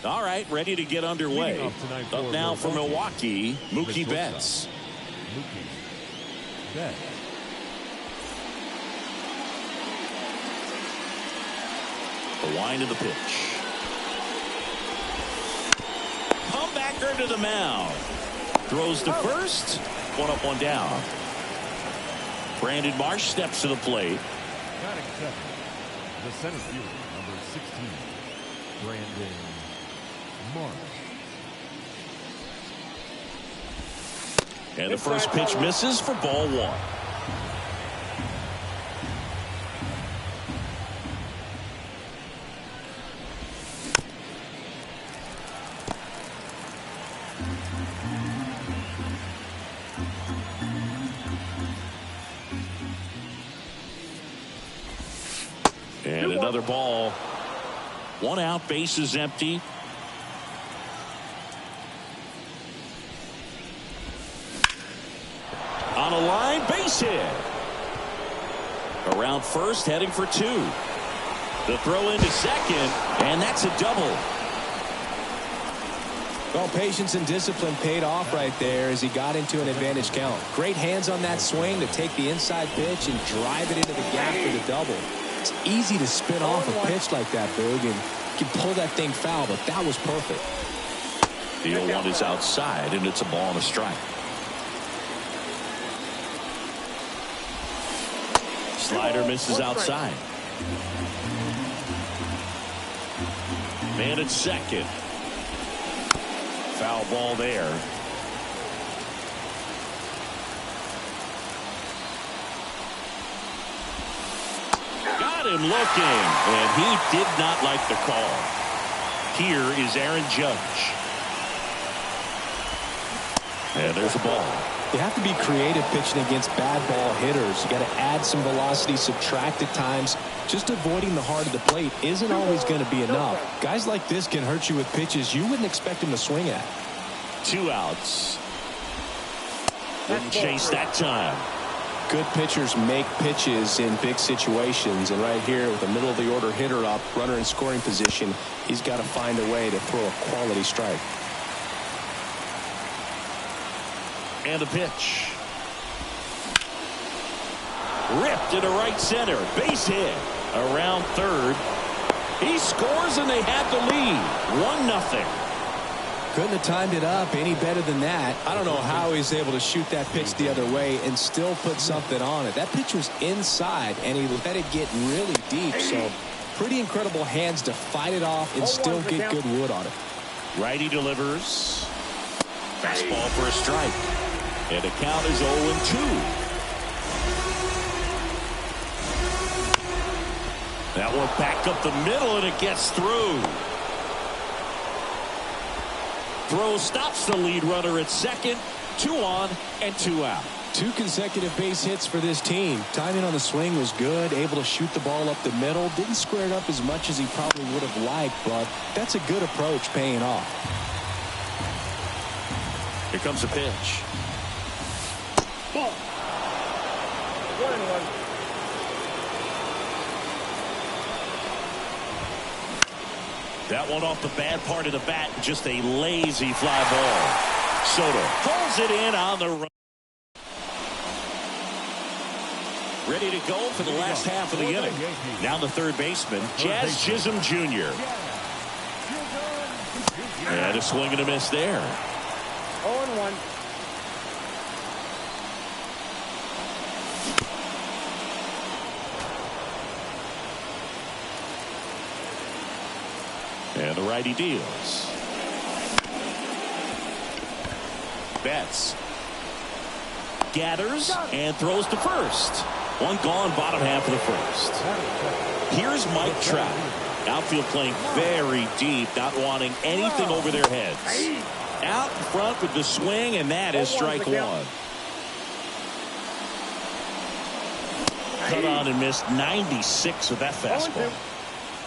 All right, ready to get underway. Up now for Milwaukee, Mookie Betts. Mookie Betts. The wind of the pitch. Comebacker to the mound. Throws to first. One up, one down. Brandon Marsh steps to the plate. Batting seventh, the center fielder, number 16, Brandon Marsh. And the first pitch misses for ball one. And another ball. One out, bases empty. On a line, base hit. Around first, heading for two. The throw into second, and that's a double. Well, patience and discipline paid off right there as he got into an advantage count. Great hands on that swing to take the inside pitch and drive it into the gap for the double. It's easy to spin off a pitch like that, Boog, and you can pull that thing foul, but that was perfect. The 0-1 is outside, and it's a ball and a strike. Slider misses outside. Man at second. Foul ball there. Got him looking, and he did not like the call. Here is Aaron Judge. And there's a ball. You have to be creative pitching against bad ball hitters. You got to add some velocity, subtract at times. Just avoiding the heart of the plate isn't always going to be enough. Guys like this can hurt you with pitches you wouldn't expect him to swing at. 2 outs. Didn't chase that time. Good pitchers make pitches in big situations, and right here with a middle of the order hitter up, runner in scoring position, he's got to find a way to throw a quality strike. And a pitch. Ripped into right center. Base hit. Around third. He scores and they have the lead. 1-0. Couldn't have timed it up any better than that. I don't know how he's able to shoot that pitch the other way and still put something on it. That pitch was inside and he let it get really deep. So pretty incredible hands to fight it off and still get good wood on it. Righty delivers. Fastball for a strike. And the count is 0-2. That one back up the middle, and it gets through. Throw stops the lead runner at second. 2 on and 2 out. 2 consecutive base hits for this team. Timing on the swing was good. Able to shoot the ball up the middle. Didn't square it up as much as he probably would have liked, but that's a good approach paying off. Here comes a pitch. Ball. 1-1. That one off the bad part of the bat. Just a lazy fly ball. Soto pulls it in on the run. Ready to go for the last half of the inning. Now the third baseman, Jazz Chisholm Jr. And a swing and a miss there. 0-1. And the righty deals. Betts gathers and throws to first. One gone, bottom half of the first. Here's Mike Trout. Outfield playing very deep, not wanting anything over their heads. Out in front with the swing, and that is strike one. Cut on and missed 96 with that fastball.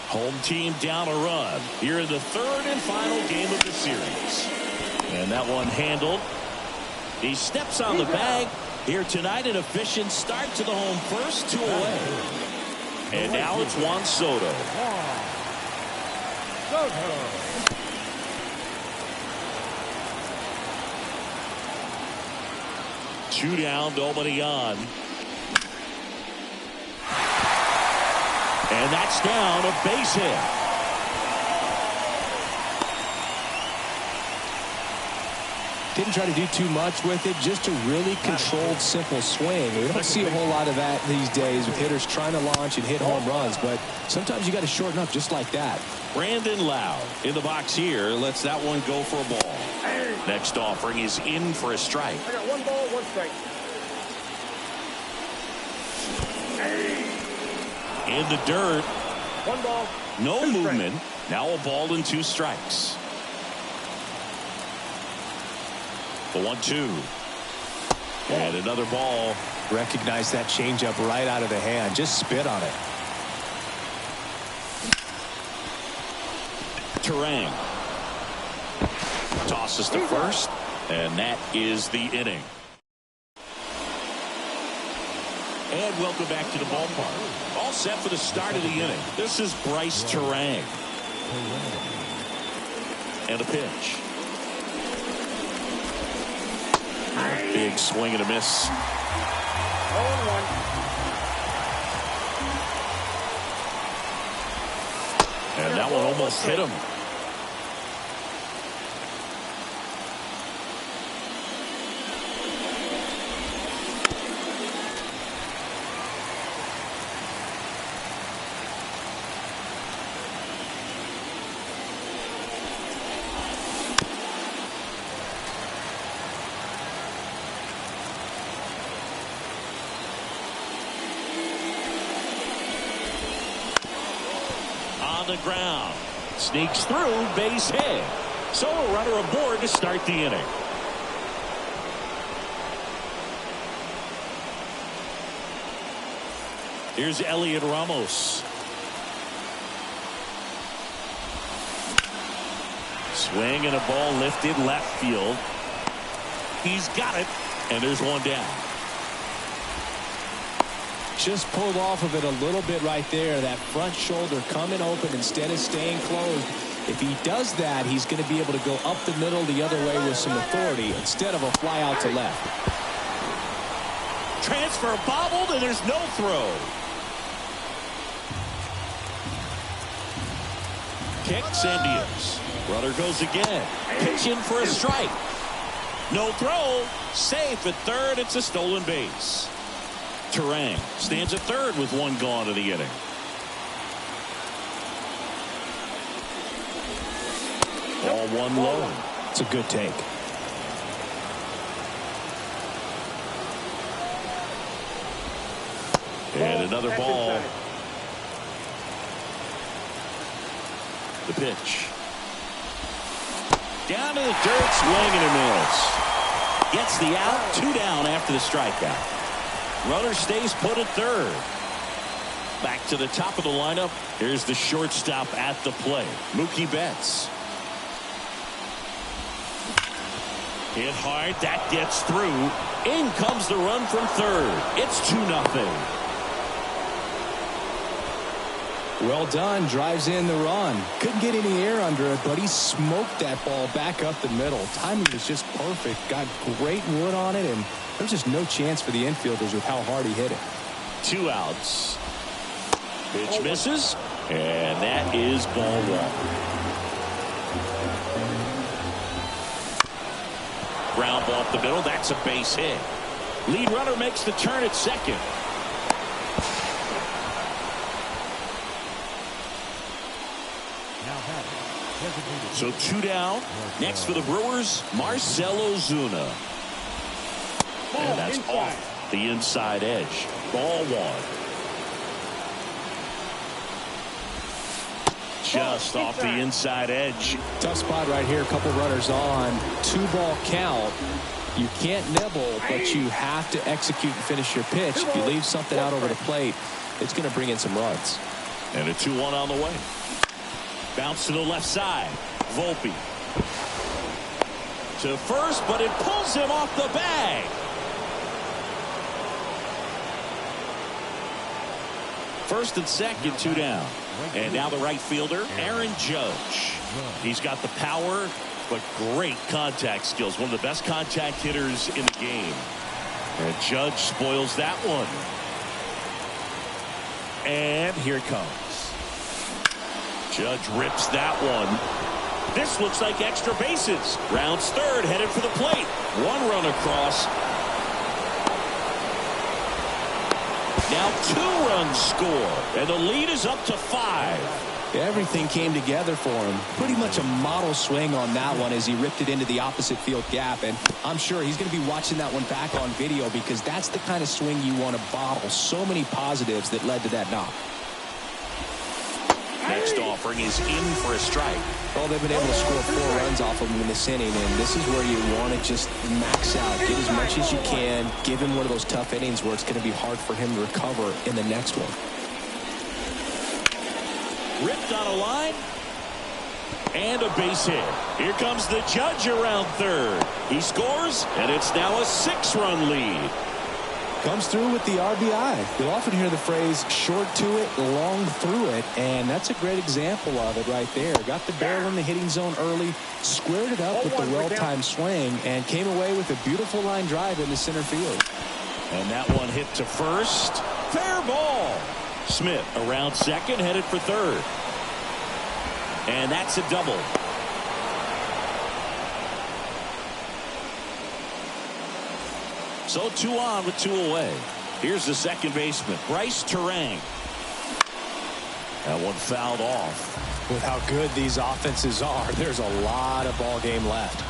Home team down a run here in the third and final game of the series. And that one handled. He steps on the bag here tonight. An efficient start to the home first, 2 away. And now it's Juan Soto. 2 down, nobody on. And that's down, a base hit. Didn't try to do too much with it, just a really controlled, simple swing. We don't see a whole lot of that these days with hitters trying to launch and hit home runs, but sometimes you got to shorten up just like that. Brandon Lowe in the box here, lets that one go for a ball. Next offering is in for a strike. I got 1 ball, 1 strike. In the dirt. 1 ball. No 2 movement. strikes. Now a ball and 2 strikes. The 1-2. And another ball. Recognize that changeup right out of the hand. Just spit on it. Terang tosses to first, and that is the inning. And welcome back to the ballpark. All set for the start of the inning. This is Bryce Terang. And a pitch. Big swing and a miss. 0-1. And that one almost hit him. The ground, sneaks through, base hit. So a runner aboard to start the inning. Here's Elliot Ramos. Swing and a ball lifted left field. He's got it, and there's one down. Just pulled off of it a little bit right there. That front shoulder coming open instead of staying closed. If he does that, he's going to be able to go up the middle the other way with some authority instead of a fly out to left. Transfer bobbled, and there's no throw. Kicks and deals. Runner goes again. Pitch in for a strike. No throw. Safe at third. It's a stolen base. Terang stands at third with 1 gone in the inning. Ball 1 low. It's a good take. And another ball. The pitch. Down to the dirt, swing and a miss. Gets the out, 2 down after the strikeout. Runner stays put at third. Back to the top of the lineup. Here's the shortstop at the plate, Mookie Betts. Hit hard, that gets through. In comes the run from third. It's 2-0. Well done. Drives in the run. Couldn't get any air under it, but he smoked that ball back up the middle. Timing was just perfect. Got great wood on it, and there's just no chance for the infielders with how hard he hit it. 2 outs. Pitch misses, and that is ball 1. Ground ball up the middle. That's a base hit. Lead runner makes the turn at second. So 2 down. Next for the Brewers, Marcell Ozuna. And that's off the inside edge. Ball 1. Just off the inside edge. Tough spot right here. A couple runners on. 2-ball count. You can't nibble, but you have to execute and finish your pitch. If you leave something out over the plate, it's going to bring in some runs. And a 2-1 on the way. Bounce to the left side. Volpe to first, but it pulls him off the bag. First and second, 2 down. And now the right fielder, Aaron Judge. He's got the power, but great contact skills. One of the best contact hitters in the game. And Judge spoils that one. And here it comes. Judge rips that one. This looks like extra bases. Rounds third, headed for the plate. One run across. Now 2 runs score, and the lead is up to 5. Everything came together for him. Pretty much a model swing on that one as he ripped it into the opposite field gap. And I'm sure he's going to be watching that one back on video because that's the kind of swing you want to bottle. So many positives that led to that knock. Next offering is in for a strike. Well, they've been able to score 4 runs off of him in this inning, and this is where you want to just max out, get as much as you can, give him one of those tough innings where it's going to be hard for him to recover in the next one. Ripped on a line. And a base hit. Here comes the Judge around third. He scores, and it's now a 6-run lead. Comes through with the RBI. You'll often hear the phrase short to it, long through it, and that's a great example of it right there. Got the barrel in the hitting zone early, squared it up with the well-timed swing, and came away with a beautiful line drive into center field. And that one hit to first. Fair ball. Smith around second, headed for third. And that's a double. So 2 on with 2 away. Here's the second baseman, Bryce Terang. That one fouled off. With how good these offenses are, there's a lot of ball game left.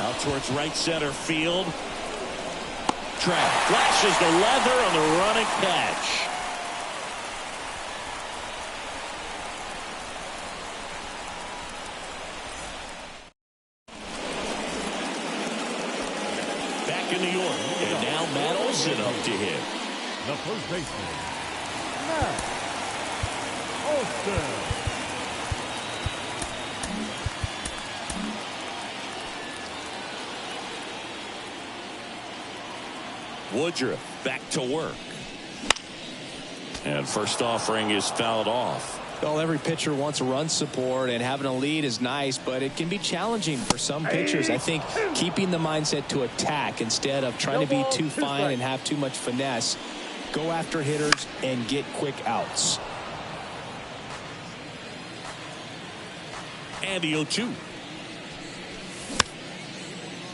Out towards right center field. Track flashes the leather on the running catch. Back in New York, and now Matt Olson up to hit. The first baseman, Matt Olson. Woodruff back to work. And first offering is fouled off. Well, every pitcher wants run support, and having a lead is nice, but it can be challenging for some pitchers. I think keeping the mindset to attack instead of trying to be too fine and have too much finesse. Go after hitters and get quick outs. And the 0-2.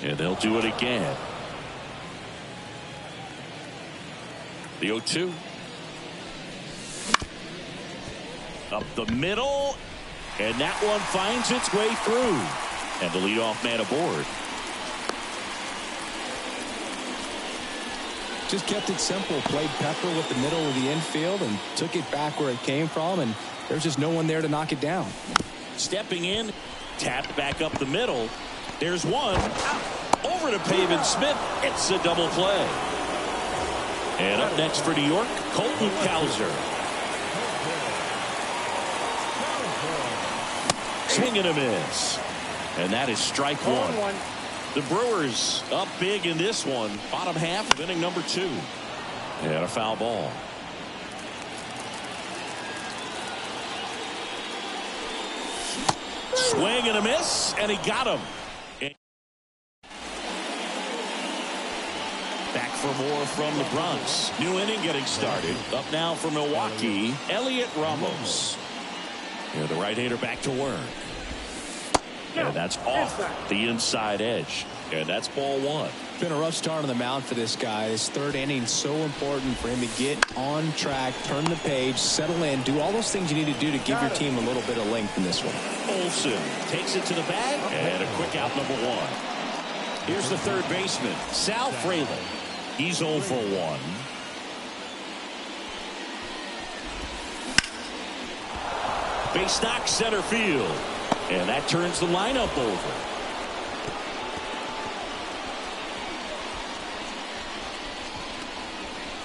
And they'll do it again. The 0-2. Up the middle. And that one finds its way through. And the leadoff man aboard. Just kept it simple. Played pepper with the middle of the infield and took it back where it came from. And there's just no one there to knock it down. Stepping in. Tapped back up the middle. There's one. Over to Pavin Smith. It's a double play. And up next for New York, Colton Cowser. Swing and a miss. And that is strike 1. The Brewers up big in this one. Bottom half of inning number 2. And a foul ball. Swing and a miss, and he got him. Back for more from the Bronx. New inning getting started. Up now for Milwaukee, Elliot Ramos. And the right-hander back to work. And that's off the inside edge. And that's ball 1. Been a rough start on the mound for this guy. His third inning so important for him to get on track, turn the page, settle in, do all those things you need to do to give your team a little bit of length in this one. Olson takes it to the bag, and a quick out number 1. Here's the third baseman, Sal Fraley. He's 0 for 1. Base knock center field. And that turns the lineup over.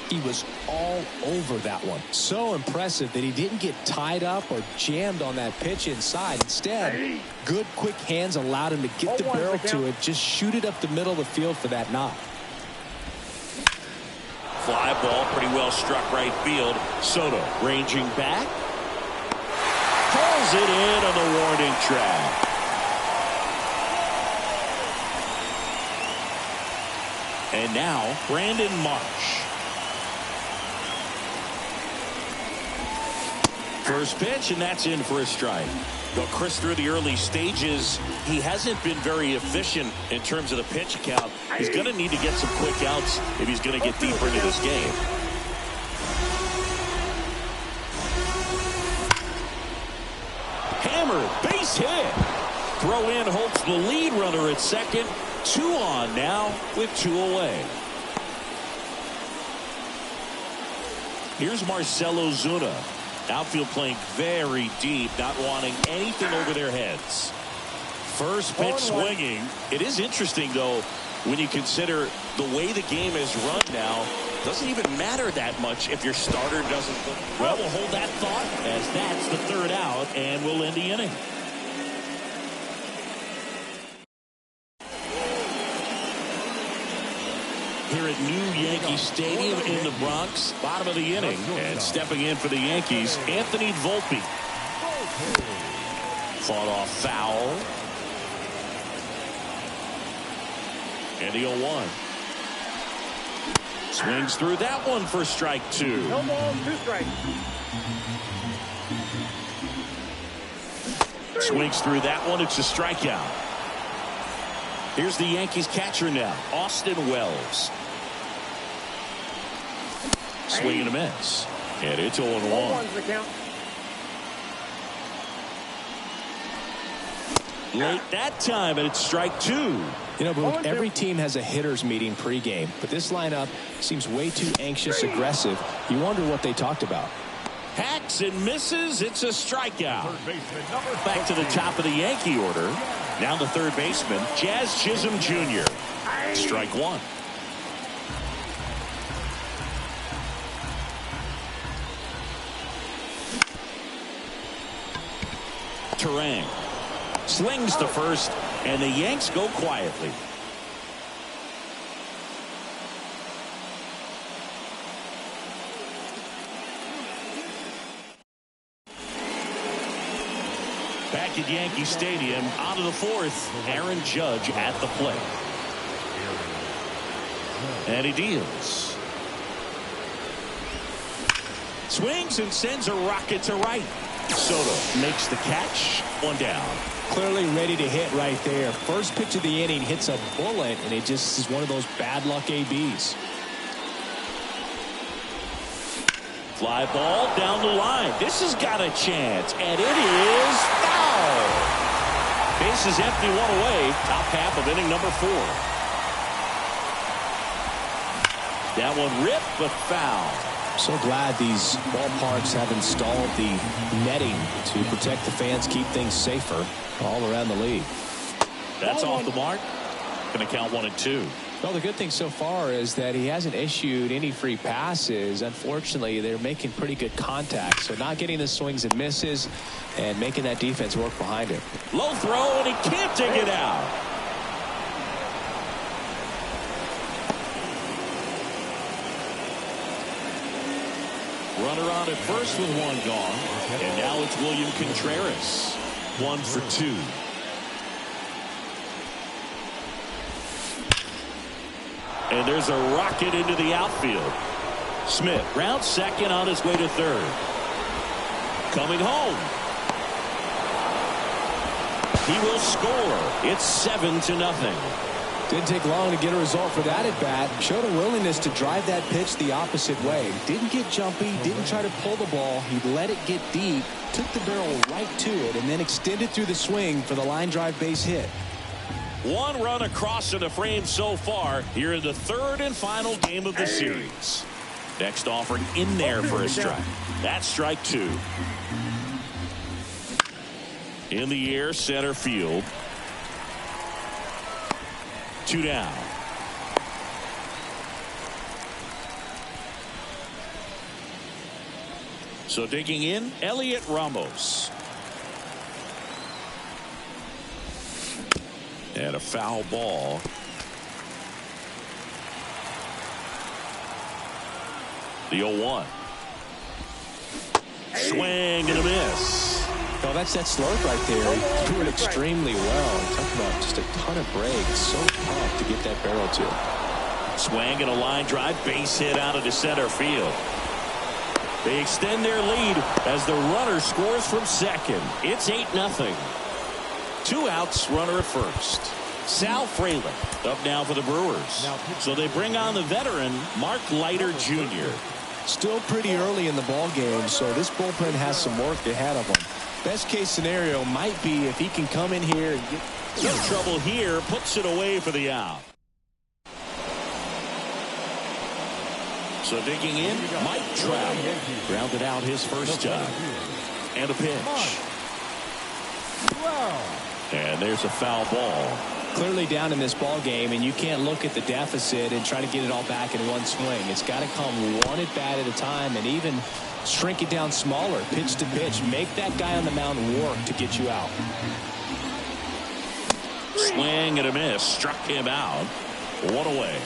He was all over that one. So impressive that he didn't get tied up or jammed on that pitch inside. Instead, good quick hands allowed him to get the barrel to it, just shoot it up the middle of the field for that knock. Fly ball pretty well struck right field. Soto ranging back. Pulls it in on the warning track. And now, Brandon Marsh. First pitch, and that's in for a strike. Well, Chris, through the early stages, he hasn't been very efficient in terms of the pitch count. He's going to need to get some quick outs if he's going to get deeper into this game. Hammered, base hit. Throw in holds the lead runner at second. 2 on now with 2 away. Here's Marcell Ozuna. Outfield playing very deep, not wanting anything over their heads. First pitch swinging. It is interesting, though, when you consider the way the game is run now. Doesn't even matter that much if your starter doesn't. Well, we'll hold that thought as that's the 3rd out, and we'll end the inning. Here at New Yankee Stadium in the Bronx, bottom of the inning, and stepping in for the Yankees, Anthony Volpe. Fought off foul. And the 0-1. Swings through that one for strike 2. No ball, 2 strikes. Swings through that one. It's a strikeout. Here's the Yankees catcher now, Austin Wells. Swing and a miss. And it's 0-1. 0-1's the count. Late that time, and it's strike 2. You know, Boog, every team has a hitters meeting pregame, but this lineup seems way too anxious, aggressive. You wonder what they talked about. Hacks and misses. It's a strikeout. Back to the top of the Yankee order. Now the third baseman, Jazz Chisholm Jr. Strike 1. Turang slings to first, and the Yanks go quietly. Back at Yankee Stadium, out of the 4th, Aaron Judge at the plate. And he deals. Swings and sends a rocket to right. Soto makes the catch. 1 down. Clearly ready to hit right there. First pitch of the inning hits a bullet, and it just is one of those bad luck ABs. Fly ball down the line. This has got a chance, and it is foul. Bases empty, 1 away. Top half of inning number 4. That one ripped, but foul. So glad these ballparks have installed the netting to protect the fans, keep things safer all around the league. That's off the mark. Going to count 1 and 2. Well, the good thing so far is that he hasn't issued any free passes. Unfortunately, they're making pretty good contact, so not getting the swings and misses and making that defense work behind him. Low throw, and he can't dig it out. Runner on at first with 1 gone, and now it's William Contreras. 1 for 2. And there's a rocket into the outfield. Smith rounds second on his way to third. Coming home. He will score. It's 7-0. Didn't take long to get a result for that at bat. Showed a willingness to drive that pitch the opposite way. Didn't get jumpy, didn't try to pull the ball. He let it get deep, took the barrel right to it, and then extended through the swing for the line drive base hit. 1 run across in the frame so far here in the 3rd and final game of the series. Next offering in there for a strike. That's strike 2. In the air, center field. 2 down. So digging in, Elliot Ramos. And a foul ball. The 0-1. Swing and a miss. Well, that's that slurve right there. He threw it extremely well. Talk about just a ton of breaks. So tough to get that barrel to. Swing and a line drive, base hit out into center field. They extend their lead as the runner scores from second. It's 8-0. 2 outs, runner at first. Sal Frelick up now for the Brewers. So they bring on the veteran Mark Leiter Jr. Still pretty early in the ball game, so this bullpen has some work ahead of them. Best case scenario might be if he can come in here and get no trouble here, puts it away for the out. So digging in, Mike Trout grounded out his first time. And a pitch. And there's a foul ball. Clearly down in this ball game, and you can't look at the deficit and try to get it all back in one swing. It's got to come one at bat at a time, and even shrink it down smaller, pitch to pitch. Make that guy on the mound work to get you out. Swing and a miss, struck him out. 1 away.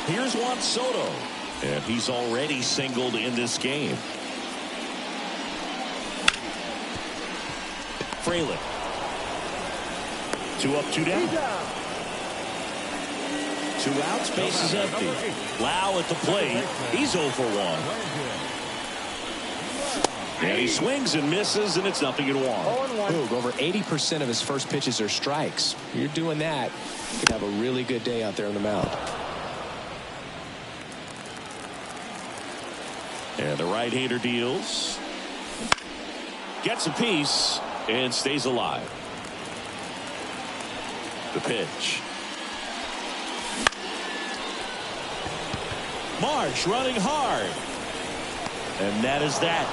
Here's Juan Soto, and he's already singled in this game. Frelick. 2 up, 2 down. 2 outs, base is empty. Lau at the plate. He's 0 for 1. And he swings and misses, and it's 0-1. Boog, over 80% of his first pitches are strikes. You're doing that, you could have a really good day out there on the mound. And the right-hander deals. Gets a piece and stays alive. The pitch. Marsh running hard. And that is that.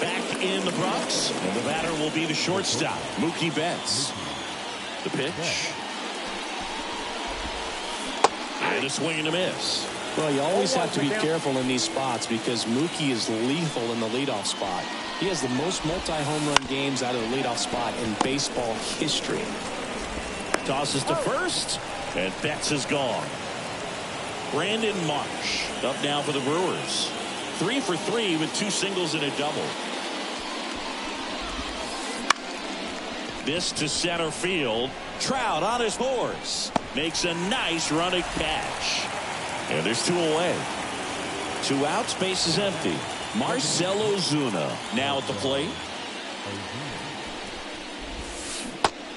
Back in the Bronx. And the batter will be the shortstop, Mookie Betts. The pitch. And a swing and a miss. Well, you always have to be careful in these spots because Mookie is lethal in the leadoff spot. He has the most multi-home run games out of the leadoff spot in baseball history. Tosses to first, and Betts is gone. Brandon Marsh up now for the Brewers. 3 for 3 with 2 singles and a double. This to center field. Trout on his horse. Makes a nice running catch. And there's 2 away. 2 outs, base is empty. Marcell Ozuna now at the plate.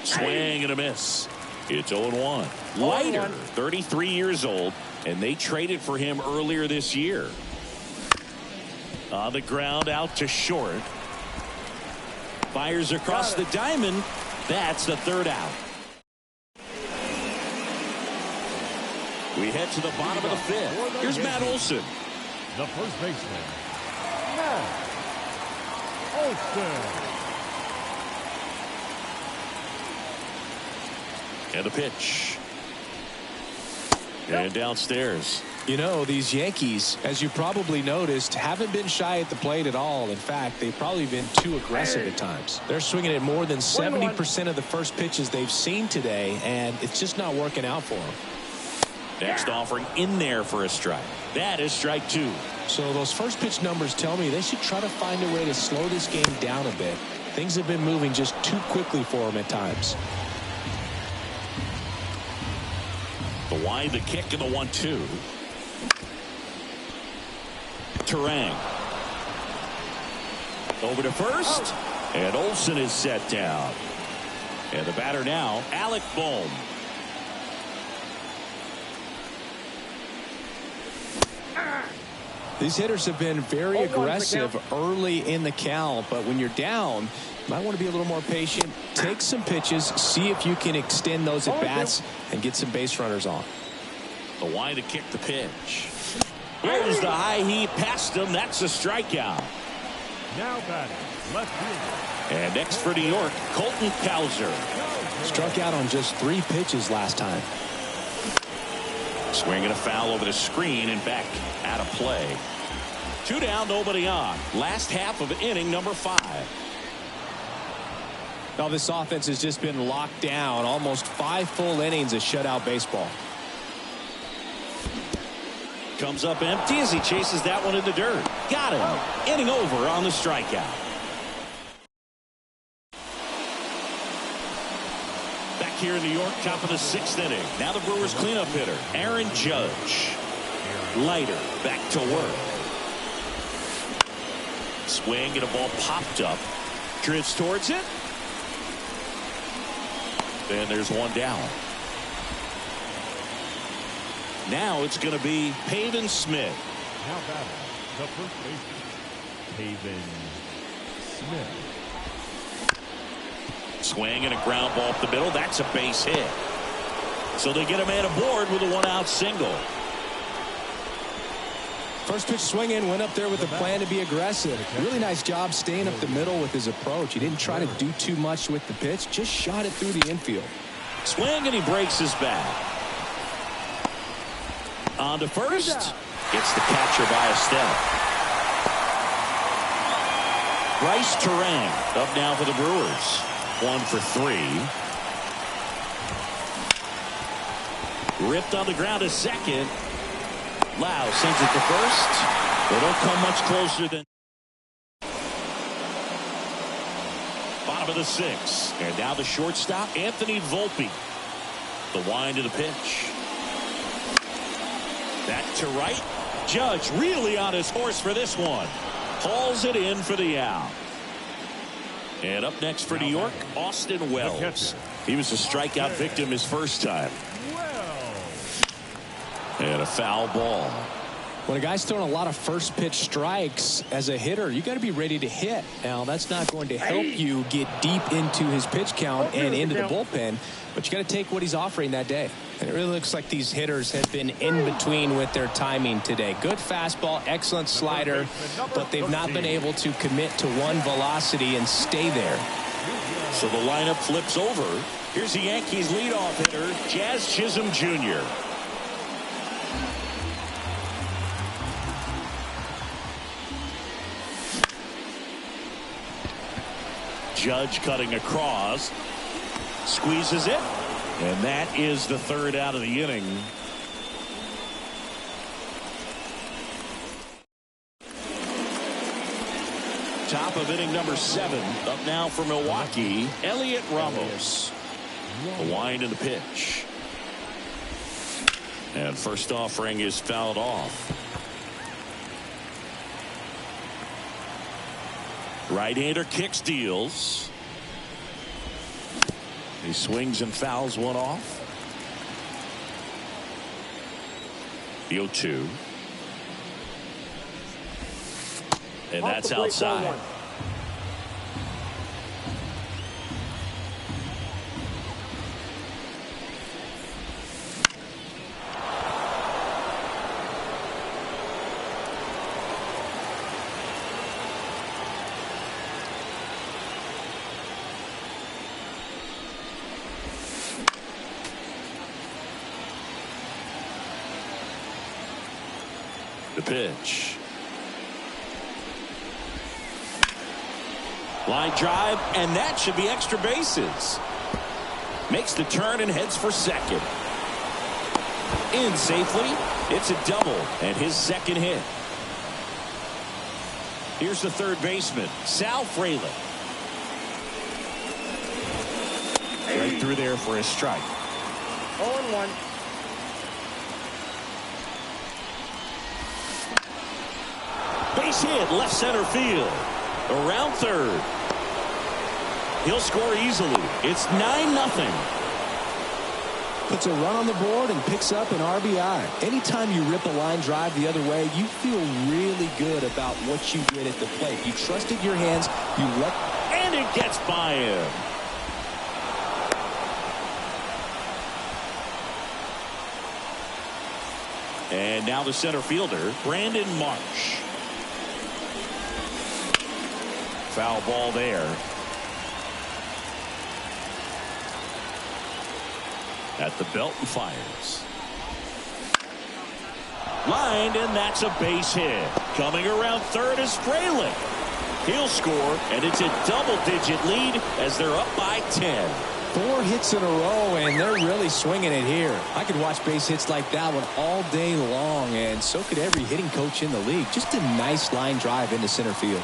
Swing and a miss. It's 0-1. Leiter, 33 years old, and they traded for him earlier this year. On the ground, out to short. Fires across the diamond. That's the 3rd out. We head to the bottom of the 5th. Here's Matt Olson. The first baseman, Matt Olson. And the pitch. And downstairs. You know, these Yankees, as you probably noticed, haven't been shy at the plate at all. In fact, they've probably been too aggressive at times. They're swinging at more than 70% of the first pitches they've seen today, and it's just not working out for them. Next offering in there for a strike. That is strike 2. So those first pitch numbers tell me they should try to find a way to slow this game down a bit. Things have been moving just too quickly for them at times. The wide, the kick, and the 1-2. Turang. Over to first. And Olson is set down. And the batter now, Alec Bohm. These hitters have been very aggressive early in the count, but when you're down, you might want to be a little more patient. Take some pitches, see if you can extend those at bats and get some base runners on. The wide to kick, the pitch. Here's the high heat past him. That's a strikeout. Now batting, left fielder. And next for New York, Colton Cowser. Struck out on just 3 pitches last time. Swinging a foul over the screen and back out of play. 2 down, nobody on. Last half of inning number 5. Now this offense has just been locked down. Almost 5 full innings of shutout baseball. Comes up empty as he chases that one in the dirt. Got him. Inning over on the strikeout. here in New York, top of the 6th inning. Now the Brewers cleanup hitter, Aaron Judge. Leiter back to work. Swing and a ball popped up. Drifts towards it. And there's one down. Now it's going to be Pavin Smith. Now batting, the first baseman, Pavin Smith. Swing and a ground ball up the middle. That's a base hit. So they get a man aboard with a 1-out single. First pitch swing in, went up there with a plan to be aggressive. Really nice job staying up the middle with his approach. He didn't try to do too much with the pitch, just shot it through the infield. Swing and he breaks his bat. On to first. Gets the catcher by a step. Bryce Terang up now for the Brewers. 1 for 3. Ripped on the ground to second. Lau sends it to first. They don't come much closer than bottom of the 6th. And now the shortstop, Anthony Volpe. The wind to the pitch. Back to right. Judge really on his horse for this one. Hauls it in for the out. And up next for New York, Austin Wells. He was a strikeout victim his first time. And a foul ball. When a guy's throwing a lot of first pitch strikes as a hitter, you got to be ready to hit. Now, that's not going to help you get deep into his pitch count and into the bullpen, but you got to take what he's offering that day. And it really looks like these hitters have been in between with their timing today. Good fastball, excellent slider, but they've not been able to commit to one velocity and stay there. So the lineup flips over. Here's the Yankees leadoff hitter, Jazz Chisholm Jr. Judge cutting across. Squeezes it. And that is the 3rd out of the inning. Top of inning number 7. Up now for Milwaukee, Elliot Ramos. A wind in the pitch. And first offering is fouled off. Right-hander kicks, deals. He swings and fouls one off. The 0-2. And that's outside. The pitch. Line drive, and that should be extra bases. Makes the turn and heads for second. In safely. It's a double and his second hit. Here's the third baseman, Sal Frelick. Right through there for a strike. 0-1. Base hit, left center field. Around third. He'll score easily. It's 9-0. Puts a run on the board and picks up an RBI. Anytime you rip a line drive the other way, you feel really good about what you did at the plate. You trusted your hands. You let. And it gets by him. And now the center fielder, Brandon Marsh. Foul ball there. At the belt and fires. Lined, and that's a base hit. Coming around third is Frelick. He'll score, and it's a double-digit lead as they're up by 10. 4 hits in a row, and they're really swinging it here. I could watch base hits like that one all day long, and so could every hitting coach in the league. Just a nice line drive into center field.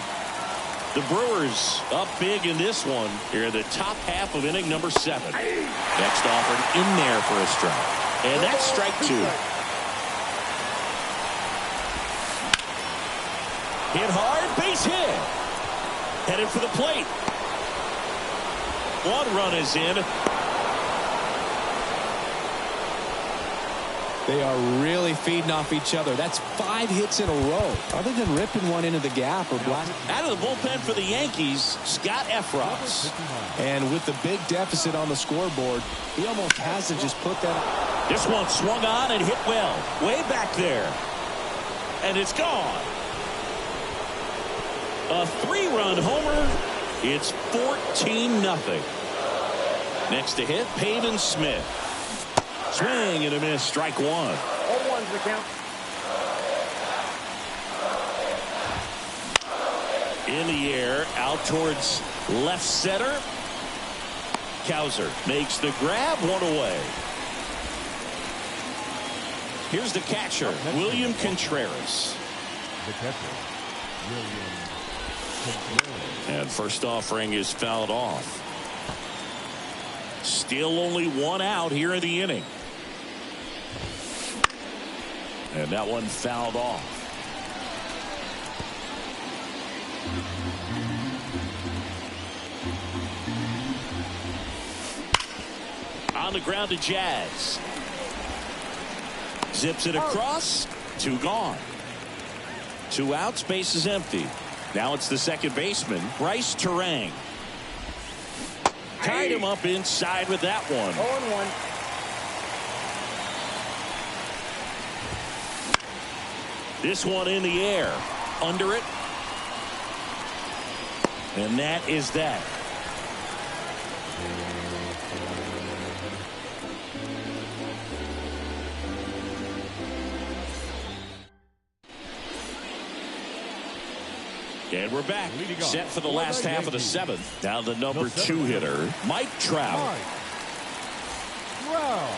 The Brewers up big in this one here in the top half of inning number 7. Next offered in there for a strike. And that's strike 2. Hit hard, base hit. Headed for the plate. 1 run is in. They are really feeding off each other. That's 5 hits in a row. Other than ripping one into the gap or blocking. Out of the bullpen for the Yankees, Scott Efros. And with the big deficit on the scoreboard, he almost has to just put that. This one swung on and hit well. Way back there. And it's gone. A 3-run homer. It's 14-0. Next to hit, Pavin Smith. Swing and a miss, strike 1. 0-1's the count. In the air, out towards left center. Cowser makes the grab, 1 away. Here's the catcher, William Contreras. The catcher, William Contreras. And first offering is fouled off. Still only 1 out here in the inning. And that one fouled off. On the ground to Jazz. Zips it across. 2 gone. 2 outs, base is empty. Now it's the second baseman, Bryce Terang. Tied him up inside with that one. 0-1. This one in the air. Under it. And that is that. And we're back. Set for the last half of the 7th. Now the number 2 hitter, Mike Trout. Trout.